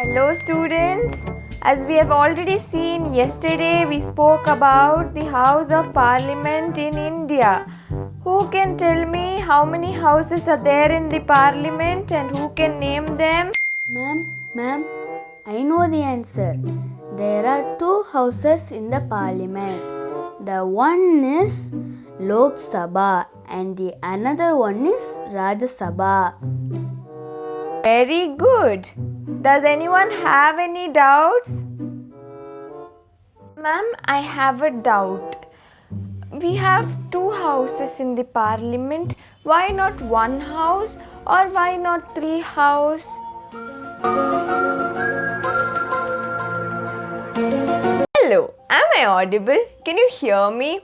Hello students, as we have already seen yesterday we spoke about the House of Parliament in India. Who can tell me how many houses are there in the Parliament and who can name them? Ma'am, I know the answer. There are two houses in the Parliament. The one is Lok Sabha and the another one is Rajya Sabha. Very good. Does anyone have any doubts? Ma'am, I have a doubt. We have two houses in the Parliament. Why not one house or why not three houses? Hello, am I audible? Can you hear me?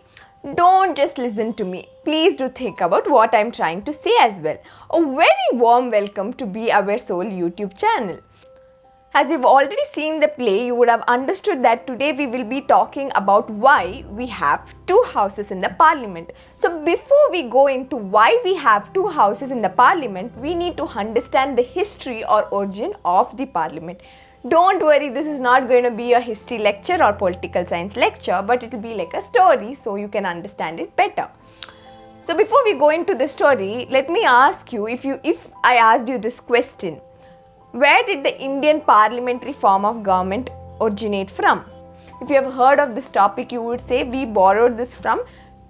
Don't just listen to me. Please do think about what I'm trying to say as well. A very warm welcome to Be Our Soul YouTube channel. As you've already seen the play, you would have understood that today we will be talking about why we have two houses in the Parliament. So before we go into why we have two houses in the Parliament, we need to understand the history or origin of the Parliament. Don't worry, this is not going to be a history lecture or political science lecture, but it will be like a story so you can understand it better. So before we go into the story, let me ask you, if I asked you this question, where did the Indian parliamentary form of government originate from? If you have heard of this topic, you would say we borrowed this from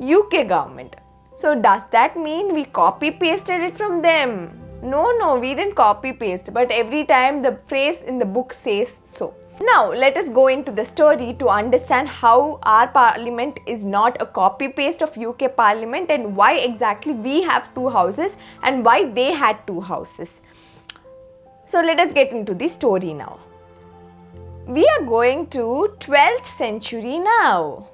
UK government. So does that mean we copy pasted it from them? No, we didn't copy paste, but every time the phrase in the book says so. Now let us go into the story to understand how our parliament is not a copy paste of UK parliament and why exactly we have two houses and why they had two houses. So let us get into the story now. We are going to 12th century now.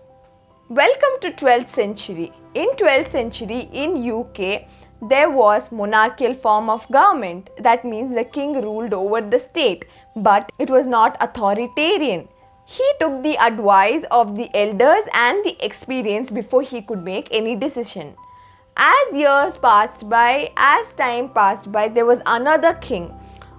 Welcome to 12th century. In 12th century in UK, there was monarchical form of government. That means the king ruled over the state, but it was not authoritarian. He took the advice of the elders and the experience before he could make any decision. As years passed by, as time passed by, there was another king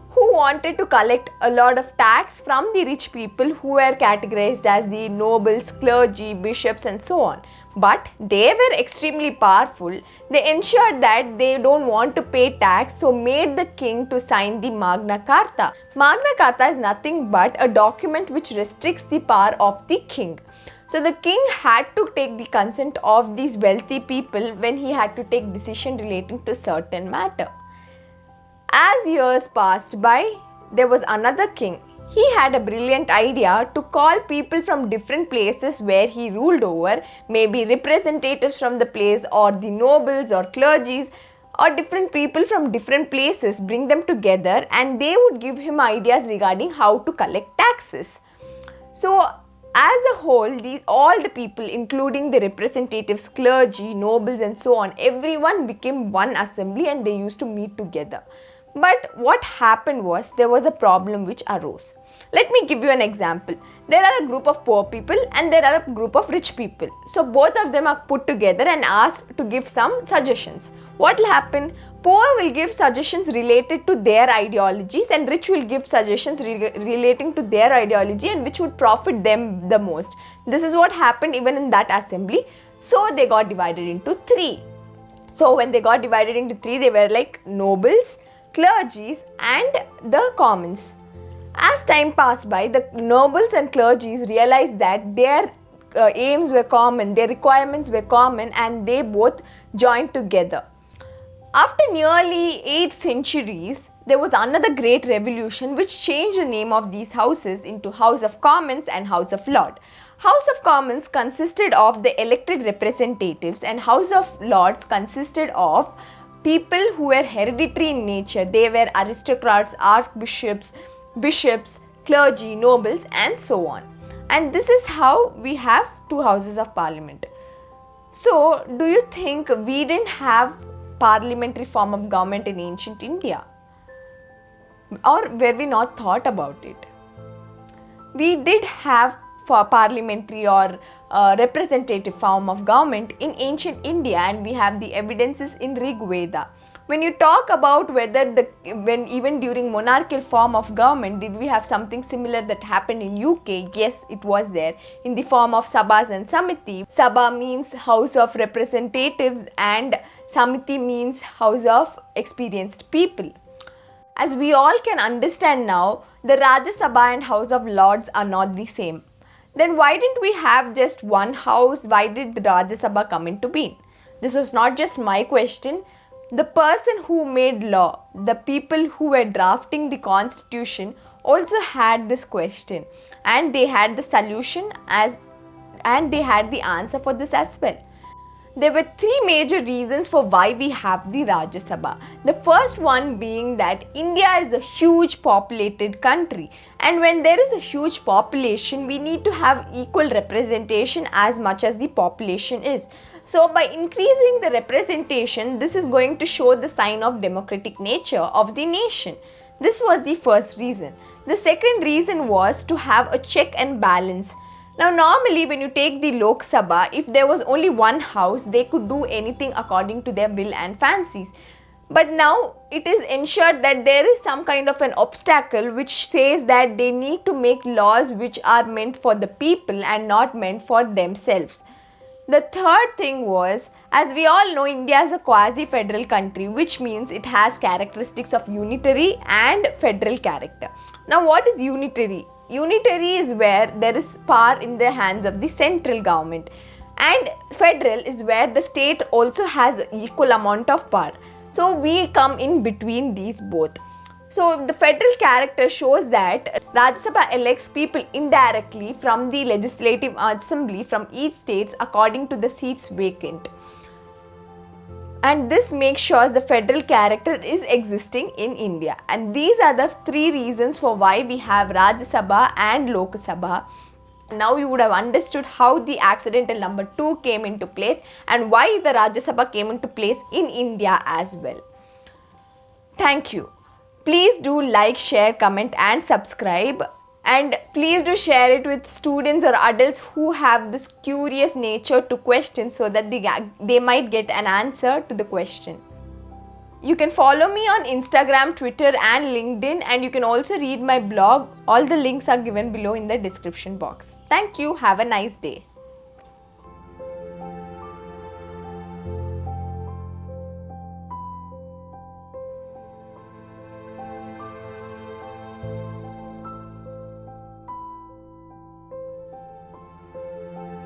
who wanted to collect a lot of tax from the rich people who were categorized as the nobles, clergy, bishops and so on. But they were extremely powerful. They ensured that they don't want to pay tax, so made the king to sign the Magna Carta. Magna Carta is nothing but a document which restricts the power of the king. So the king had to take the consent of these wealthy people when he had to take decision relating to certain matter. As years passed by, there was another king. He had a brilliant idea to call people from different places where he ruled over, maybe representatives from the place or the nobles or clergies or different people from different places, bring them together and they would give him ideas regarding how to collect taxes. So as a whole, all the people, including the representatives, clergy, nobles and so on, everyone became one assembly and they used to meet together. But what happened was there was a problem which arose. Let me give you an example. There are a group of poor people and there are a group of rich people. So both of them are put together and asked to give some suggestions. What will happen? Poor will give suggestions related to their ideologies and rich will give suggestions relating to their ideology and which would profit them the most. This is what happened even in that assembly. So they got divided into three. So when they got divided into three, they were like nobles, clergies and the commons. As time passed by, the nobles and clergies realized that their aims were common, their requirements were common and they both joined together. After nearly 8 centuries, there was another great revolution which changed the name of these houses into House of Commons and House of Lords. House of Commons consisted of the elected representatives and House of Lords consisted of people who were hereditary in nature. They were aristocrats, archbishops, bishops, clergy, nobles and so on. And this is how we have two houses of parliament. So, do you think we didn't have parliamentary form of government in ancient India? Or were we not thought about it? We did have parliamentary or representative form of government in ancient India and we have the evidences in Rig Veda. When you talk about when even during monarchical form of government, did we have something similar that happened in UK? Yes, it was there in the form of Sabhas and Samiti. Sabha means House of Representatives and Samiti means House of Experienced People. As we all can understand now, the Rajya Sabha and House of Lords are not the same. Then why didn't we have just one house? Why did the Rajya Sabha come into being? This was not just my question. The person who made law, the people who were drafting the constitution also had this question, and they had the solution and they had the answer for this as well. There were three major reasons for why we have the Rajya Sabha. The first one being that India is a huge populated country, and when there is a huge population, we need to have equal representation as much as the population is. So by increasing the representation, this is going to show the sign of democratic nature of the nation. This was the first reason. The second reason was to have a check and balance. Now normally when you take the Lok Sabha, if there was only one house, they could do anything according to their will and fancies. But now it is ensured that there is some kind of an obstacle which says that they need to make laws which are meant for the people and not meant for themselves. The third thing was, as we all know, India is a quasi-federal country, which means it has characteristics of unitary and federal character. Now what is unitary? Unitary is where there is power in the hands of the central government, and federal is where the state also has equal amount of power. So we come in between these both. So the federal character shows that Rajya Sabha elects people indirectly from the legislative assembly from each state according to the seats vacant. And this makes sure the federal character is existing in India. And these are the three reasons for why we have Rajya Sabha and Lok Sabha. Now you would have understood how the accidental number 2 came into place and why the Rajya Sabha came into place in India as well. Thank you. Please do like, share, comment and subscribe. And please do share it with students or adults who have this curious nature to questions so that they might get an answer to the question. You can follow me on Instagram, Twitter and LinkedIn, and you can also read my blog. All the links are given below in the description box. Thank you. Have a nice day.